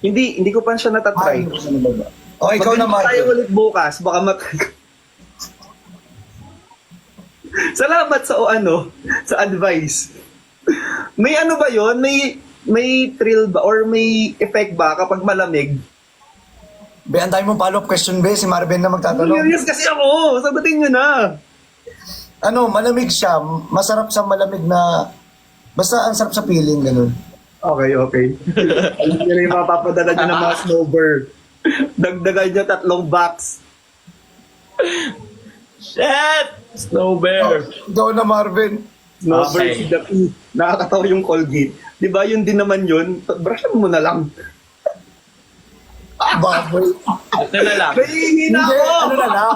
Hindi ko pa siya natatry. O, ikaw na, Mag-ganito tayo Marvin. ulit bukas, baka Salamat sa sa advice. May ano ba 'yon? May thrill ba or may effect ba kapag malamig? Be, ang dami mong follow-up question, Be. Si Marvin na magtatanong. Curious kasi ako. Sagutin niyo na. Ano, malamig siya. Masarap sa malamig na... Basta ang sarap sa feeling, ganun. Okay. Alam niyo na yung mapapadala niyo ng mga snowbird. Dagdagan niyo 3 box. Shit! Snow bear. Ikaw na, Marvin. Snowbird Okay. si Dapi. Nakakatawa yung Colgate. Di ba yun din naman yun? Brushan mo na lang. Baboy. Ito na lang. Nahihingi na Hindi, ako! ano na lang.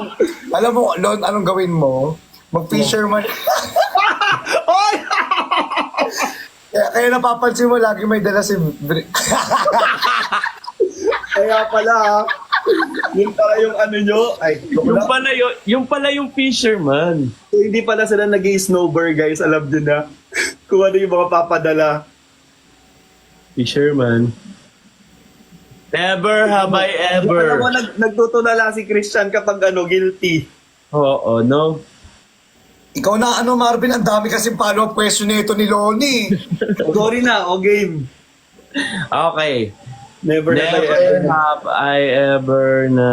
Alam mo, Lon, anong gawin mo? Mag-fisherman. Oy! kaya napapansin mo, lagi may dala si... Kaya pala, yun pala yung ano nyo. Ay, Yung pala yung fisherman. So, hindi pala sila nag-snowbird, guys. Alam nyo na. Kung ano yung mga papadala. Fisherman. Never have I ever. Alam mo, nagtutulala si Christian kapag guilty. Oo, no? Ikaw na, Marvin, ang dami kasing follow-up question nito ni Loni. Sorry na, game. Okay. Never, Never have I ever na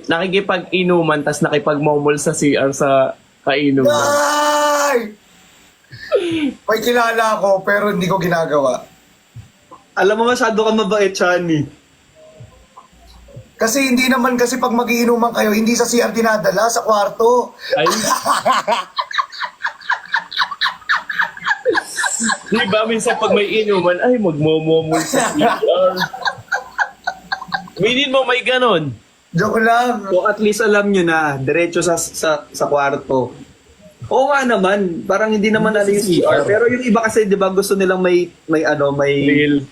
nakikipag-inuman tas nakipag-momol sa CR sa kainuman. Ay! May kilala ako, pero hindi ko ginagawa. Alam mo, masyado ka mabait, Chani. Kasi hindi naman kasi pag magiinuman kayo, hindi sa CR dinadala, sa kwarto. Ay. Di ba minsan pag may inuman, ay magmomomol sa CR. Minin mo may ganon. Joke lang. So at least alam nyo na, diretso sa kwarto. Oo nga naman, parang hindi naman alam yung CR. Pero yung iba kasi, di ba, gusto nilang may Real.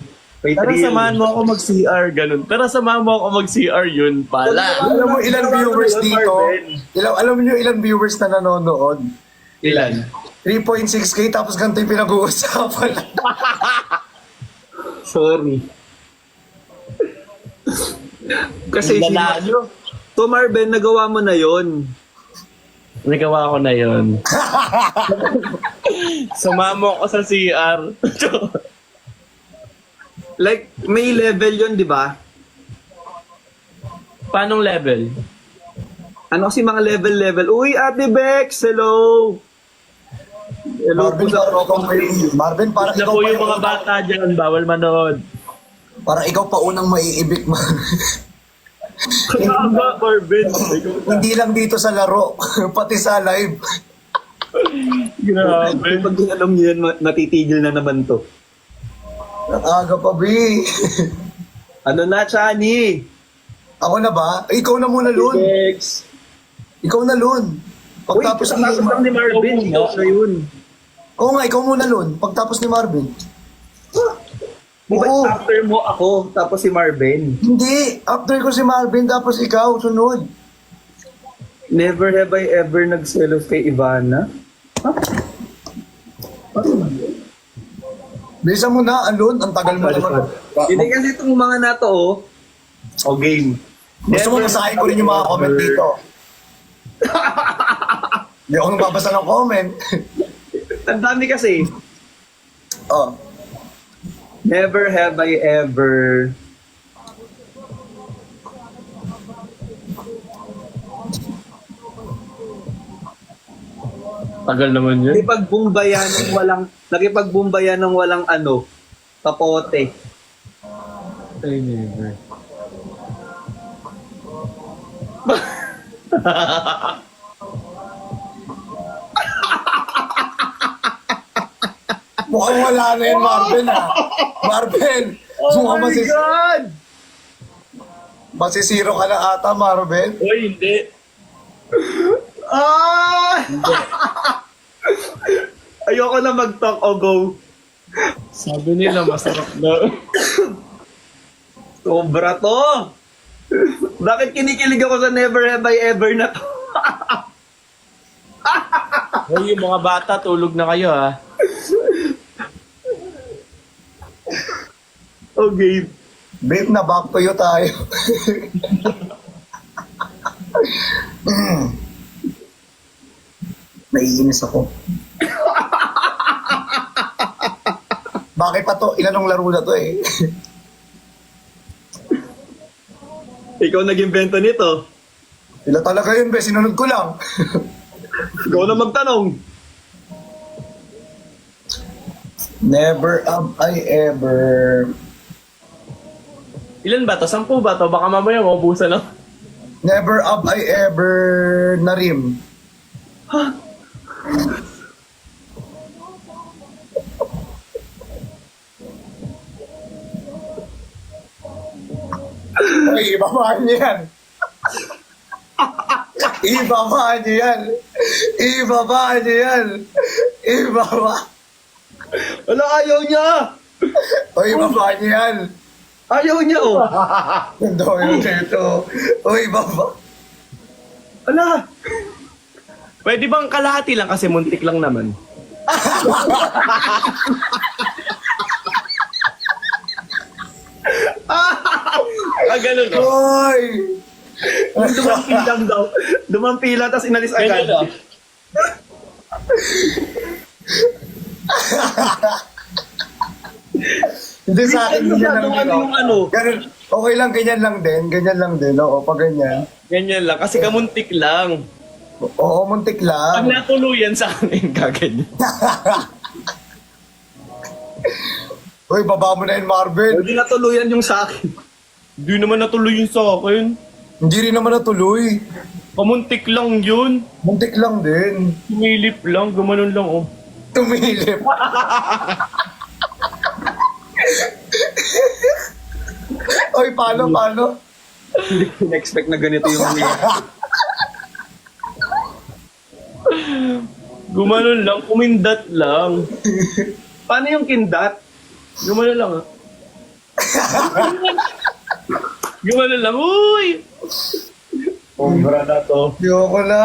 may Tara thrill. samahan mo ako mag-CR, ganun. Tara samahan mo ako mag-CR, yun pala. Alam mo ilang viewers dito? Alam niyo ilang viewers na nanonood? Ilan? 3.6k tapos ganito yung pinag-uusapan. Sorry. Kasi si Lala nyo. to Marvin, nagawa mo na yon. Nagawa ko na yun. Sumama ako sa CR. Like, may level yon, di ba? Paanong level? Ano kasi mga level? Uy, Ate Bex, hello! Hello po sa Marvin, parang Na ikaw po pa yung mga bata dyan, bawal manood. Parang ikaw pa unang maiibig, man. Marvin. Hindi lang dito sa laro, pati sa live. Grabe. Pag alam niyo yan, matitigil na naman to. Aga pa, Bi. Ano na, Chani? Ako na ba? Ikaw na muna, Lun. Bex. Ikaw na, Lun. Uy, Pagtapos tapos lang ni Marvin, Oo, ikaw na yun. Oo nga, ikaw muna, Lun. Pagtapos ni Marvin. Diba, Oo. after mo ako, tapos si Marvin. Hindi. After ko si Marvin, tapos ikaw, sunod. Never have I ever nagselos kay Ivana. Bilisan mo na, Alun. Ang tagal mo naman. Hindi kasi itong mga nato, o game. Gusto mo masahin ko rin yung mga comment dito. Hindi ako nagbabasa ng comment. Ang dami kasi. Oh. Never have I ever... Tagal naman yun. Nakipagbumbayan ng walang kapote. Ay, never. Mukhang wala na yun, Marvin, ha? Marvin! Oh my God! Masisiro ka na ata, Marvin. Uy, hindi. Ah! Ayoko na mag-talk o go. Sabi nila masarap daw. Sobra to. Bakit kinikilig ako sa never have I ever na to? Hoy, yung mga bata, tulog na kayo ha. Okay. Babe, na back to you tayo. Naiinis ako. Bakit pa to? Ilanong laro na to eh. Ikaw nag-invento nito. Ila talaga yun, be. Sinunod ko lang. Ikaw na magtanong. Never have I ever... Ilan ba to? 10 ba to? Baka mamaya maubusan na. Never have I ever narim. Ay, ibabaan niyo yan. Ibabaan niyo yan. Ibabaan niyo yan. Ibaba. Wala, ayaw niya. Ay, ibabaan niyo yan. Ayaw niya, oh. Ang dami nito. Uy, baba. Wala. Pwede bang kalahati lang kasi muntik lang naman? Ganun no? Uy! Dumampi lang daw. Dumampi lang, tapos inalis agad. Ganun, oh. Hindi sa akin, ganyan lang din. Yung ano. Ganun, okay lang, ganyan lang din. Ganyan lang din. Oo, pag ganyan. Ganyan lang. Kasi kamuntik lang. Oo, muntik Pag lang. natuluyan sa akin, gaganyan. Uy, baba mo na yun, Marvin. Hindi natuluyan yung sa akin. Hindi naman natuloy yun sa akin. Hindi rin naman natuloy. Kamuntik lang yun. Muntik lang din. Sumilip lang. Gumanon lang, oh. Tumilip. Uy, paano? Hindi ko na-expect na ganito yung mangyayari. Gumanon lang. Kumindat lang. Paano yung kindat? Gumanon lang, ah. Gumanon lang. Uy! Obra na to. Yoko na.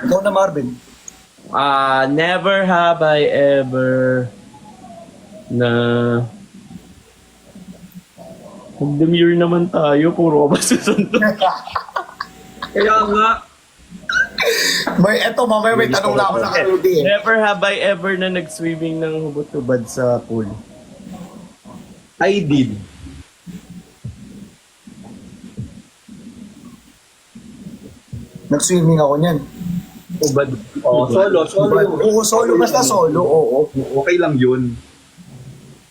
Ikaw na, Marvin. Never have I ever na mag-demure naman tayo. Puro ka ba susunod? Kaya nga, Eto, mamaya may tanong na ako sa Rudy eh. Never have I ever na nag-swimming ng hubot-hubad sa pool. I did. Nag-swimming ako niyan. Ubad. Oh, solo. Oo, solo. Basta solo, oo. Okay lang yun.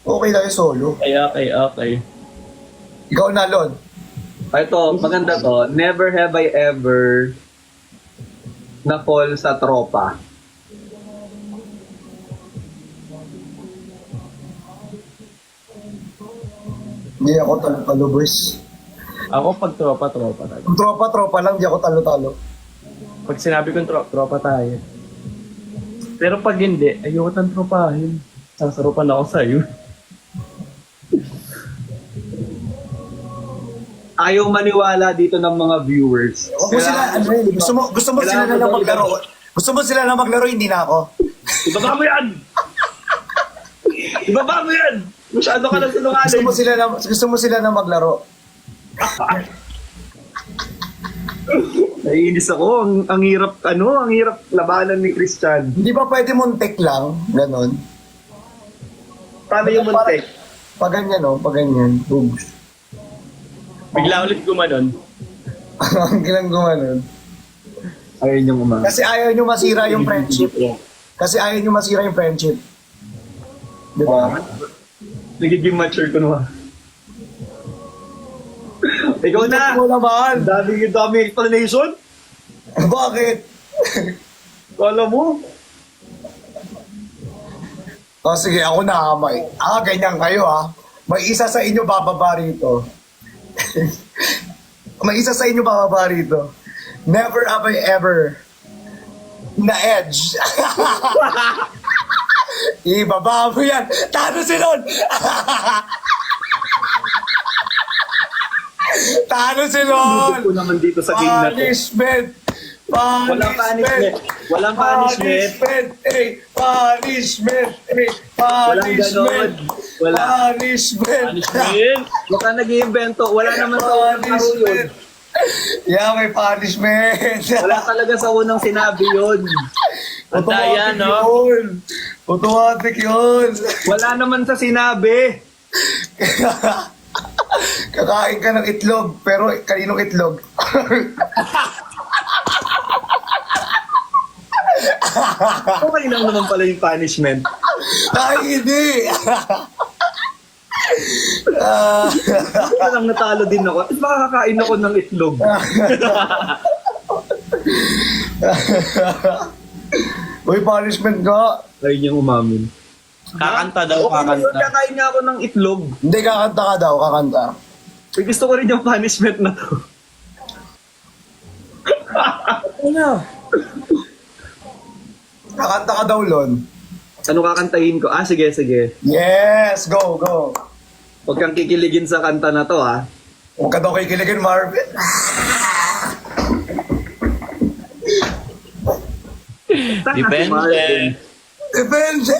Okay lang yung solo. Okay. Ikaw na, Lon. Ito, maganda to. Never have I ever na fall sa tropa. Hindi ako talo-talo, boys. Ako pag tropa talaga. Kung tropa lang, di ako talo-talo. Pag sinabi kong tropa tayo. Pero pag hindi, ayoko tang tropahin. Sasarupan ako sa'yo. Ayaw maniwala dito ng mga viewers. Huwag mo sila, ano yun, gusto mo sila na lang maglaro. Gusto mo sila na maglaro, hindi na ako. Ibaba mo yan! Ibaba mo yan! Masyado ka lang sinungaling. Gusto mo sila na maglaro. Naiinis ako. Ang hirap, ang hirap labanan ni Christian. Hindi ba pwede muntik lang? Ganon. Paano yung muntik? Pag ganyan, no? Pag ganyan. Boobs. Bigla ulit gumanon. Ang gilang gumanon. Ayun yung umang. Kasi ayaw nyo masira yung friendship. Di ba? Nagiging mature ko naman. Ikaw na! Ikaw naman! Dami explanation? Bakit? Kala mo? O sige, ako na. Ganyan kayo ha. May isa sa inyo bababa rito. May isa sa inyo bababa rito. Never have I ever na-edge. Ibaba mo yan. Tano si Ron. Tano si Ron. Ko naman dito sa game na to. Punishment. Walang punishment. Walang punishment. Punishment. Walang ganon. Wala. Punishment. Punishment. Huwag ka nag-iimbento. Wala naman sa unang laro yun. Punishment. Yeah, may punishment. Wala talaga sa unang sinabi yun. Handa yan, no? Yun. Automatic yun. Wala naman sa sinabi. Kakain ka ng itlog, pero kaninong itlog? Okay lang naman pala yung punishment. Ay, hindi. Kaya lang natalo din ako. At makakakain ako ng itlog. Uy, punishment nga. Ay niyang umamin. Kakanta daw, Okay, kakanta. kakain nga ako ng itlog. Hindi, kakanta ka daw, kakanta. Ay, gusto ko rin yung punishment na to. Ano? Kakanta ka daw, Lon. Ano kakantahin ko? Ah, sige, sige. Yes, go, go. Huwag kang kikiligin sa kanta na to, ha? Huwag ka daw kikiligin, Marvin. Depende. Depende.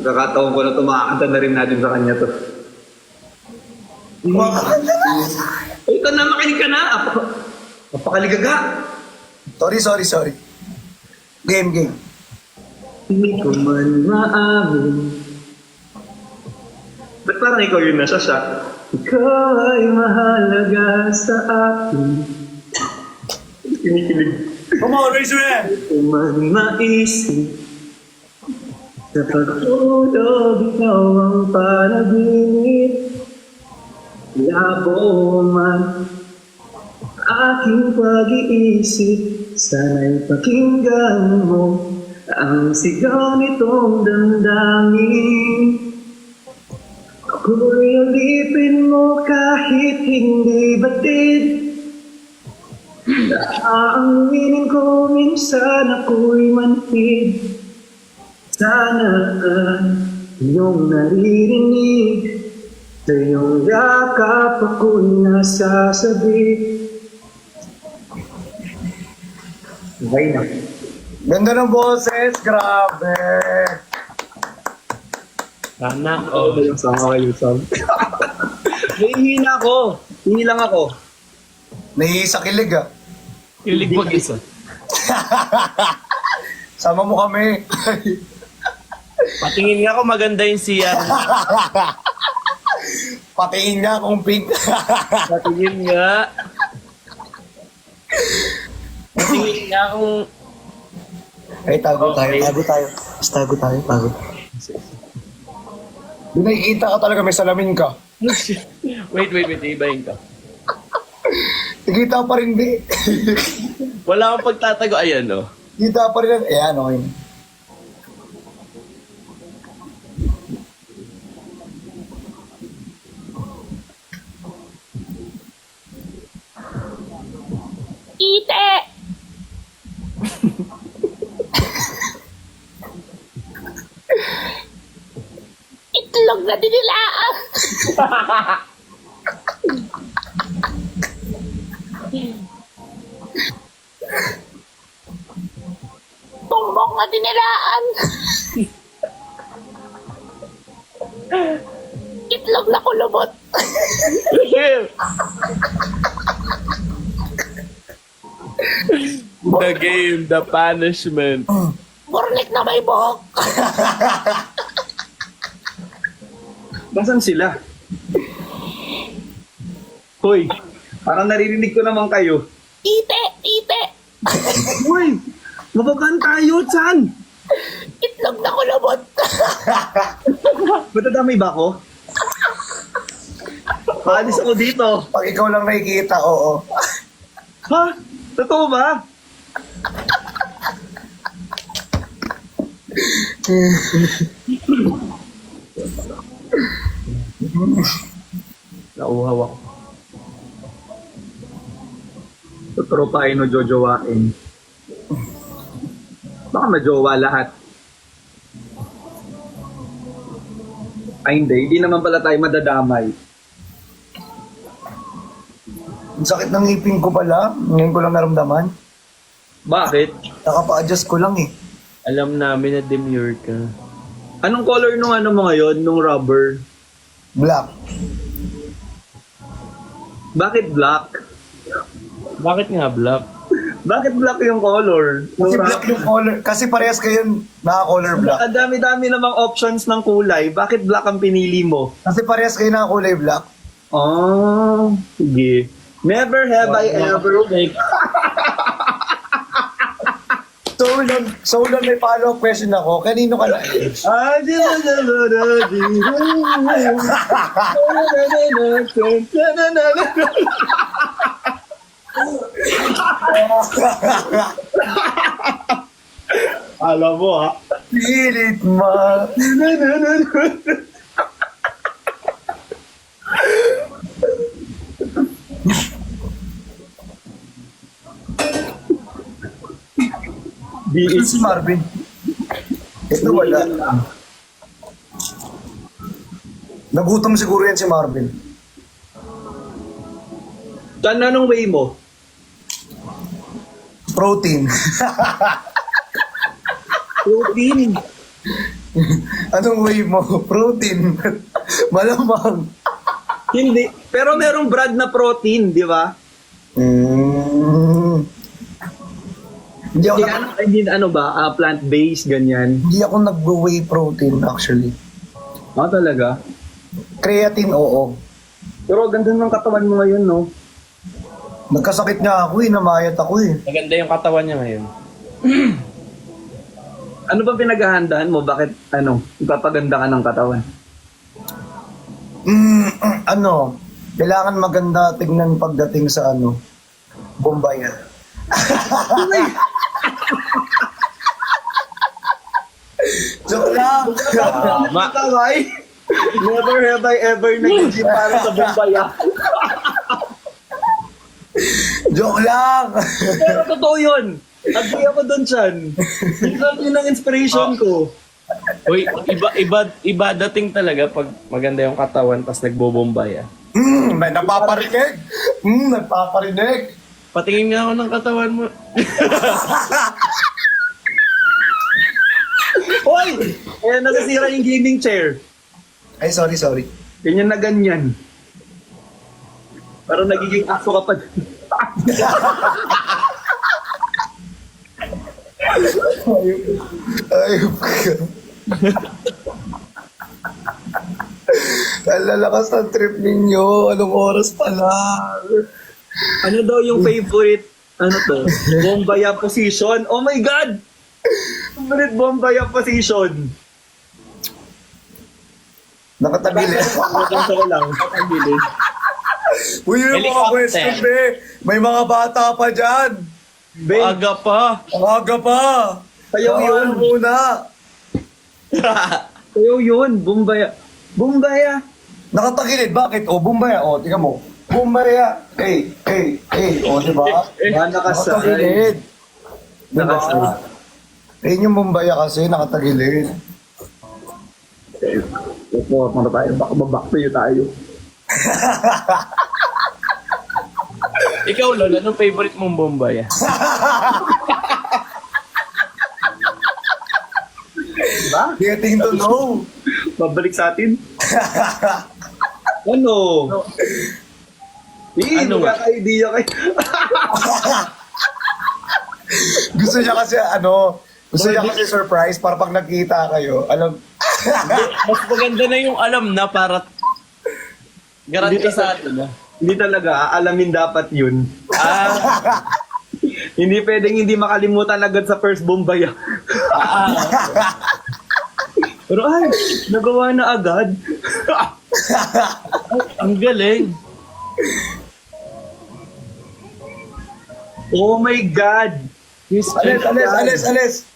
Nakakataon ko na tumakanta na rin natin sa kanya to. Makakanta na. Ay, ito na, makinig ka na. Napakaligaga. Sorry. Game. Hindi ko man maamin. Ba't parang ikaw yun nasa siya? Ikaw ay mahalaga sa akin. Kinikilig. Come on, raise your hand. Hindi ko man maisip. Sa pagtulog, ikaw ang panaginip. Labo man aking pag-iisip. Sana'y pakinggan mo ang sigaw nitong damdamin. Ako'y alipin mo kahit hindi batid. Aaminin ko minsan ako'y manhid. Sana iyong naririnig. Sa iyong yakap ako'y nasasabi. Okay na. Ganda ng boses, grabe. Sana, oh. Yung sama kayo, Sam. Hihina ako. Hihi lang ako. Nahihiya kilig ah. Kilig mag-isa. Sama mo kami. Patingin nga ako maganda yung siya. Patingin nga kung pink. Patingin nga. Patingin nga kung... Ay, tago Okay. tayo. Tago tayo. Doon nakikita ka talaga, may salamin ka. wait, ibahin ka. Nakikita pa rin, di. Wala akong pagtatago. Ayan, oh. Kita pa rin. Ayan, okay. Ite! Itlog na dinilaan! Tumbok na dinilaan! Itlog na kulubot! The game, the punishment. Burnik na may buhok! Basan sila? Hoy, parang naririnig ko naman kayo. Ite! Ite! Hoy, mababan tayo, Chan! Itlog na kulubot! Matadamay ba ako? Paalis ako dito. Pag ikaw lang nakikita, oo. Ha? Totoo ba? Nauhaw ako. Tropain o jojowain. Baka majowa lahat. Ay hindi naman pala tayo madadamay. Ang sakit ng ngipin ko pala. Ngayon ko lang naramdaman. Bakit? Nakapa-adjust ko lang eh. Alam namin na demure ka. Anong color nung ano mo ngayon, nung rubber? Black. Bakit black? Bakit nga black? Bakit black yung color? Kasi black yung color. Kasi parehas kayo naka-color black. Ang dami-dami namang options ng kulay. Bakit black ang pinili mo? Kasi parehas kayo naka-kulay black. Oh, sige. Never have I ever... So lang may follow-up question ako. Kanino ka na? Alam mo ha? Pilit ma. Di Si Marvin. Ito wala. Nagutom siguro yan si Marvin. Saan anong way mo? Protein. Protein. Anong way mo? Protein. Malamang. Hindi. Pero merong brand na protein, di ba? Hindi ako, Hindi ano ba? Plant-based, ganyan. hindi ako nag-whey protein actually. Ah, talaga? Creatine, oo. Pero ganda ng katawan mo ngayon, no? Nagkasakit nga ako eh, namayat ako eh. Maganda yung katawan niya ngayon. Ano ba pinaghahandaan mo? Bakit, ipapaganda ka ng katawan? Kailangan maganda tignan pagdating sa Bombay. Joke lang. Mataway? Never have I ever nag-gym para sa Bombay, ah. Joke lang. Pero totoo yun. Agree ako doon, Chan. Yun ang inspiration ko. Uy, iba dating talaga pag maganda yung katawan tas nagbobombay ah. May napaparinig. Nagpaparinig. Patingin nga ako ng katawan mo. Hoy! Eh, nasasira yung gaming chair. Ay, sorry. Ganyan na ganyan. Parang nagiging aso ka pa. Ayop ka. Ang lalakas ng trip ninyo. Anong oras pa lang? Ano daw yung favorite, Bombaya position? Oh my God! Favorite Bombaya position? Nakatagilid. Maganda ko lang. Nakatagilid. Uy, yung mga Helicopter. question, be. May mga bata pa dyan. Be, Aga pa. Ang aga pa. Ayaw yun. Muna. Kayo yun, Bombaya. Bombaya! Nakatagilid. Bakit? Bumbaya. Tingnan mo. Bumbaya. Diba? Nakasay. Nakatagilid. Diba? Nakasay. Ayun yung Bumbaya kasi, nakatagilid. Ito, mga tayo. Baka back to you tayo. Ikaw, Lola, anong favorite mong bombay ah? Diba? Getting to know. Babalik sa atin. Ano? Ano nga? Idea kay. Gusto niya kasi surprise para pag nakita kayo, alam, Mas maganda na yung alam na para garanti sa atin ah. Hindi talaga, alamin dapat yun. Ah, Hindi pwedeng hindi makalimutan agad sa first Bombay. Pero ay, nagawa na agad. ang galing. Oh my God! Yes, alis.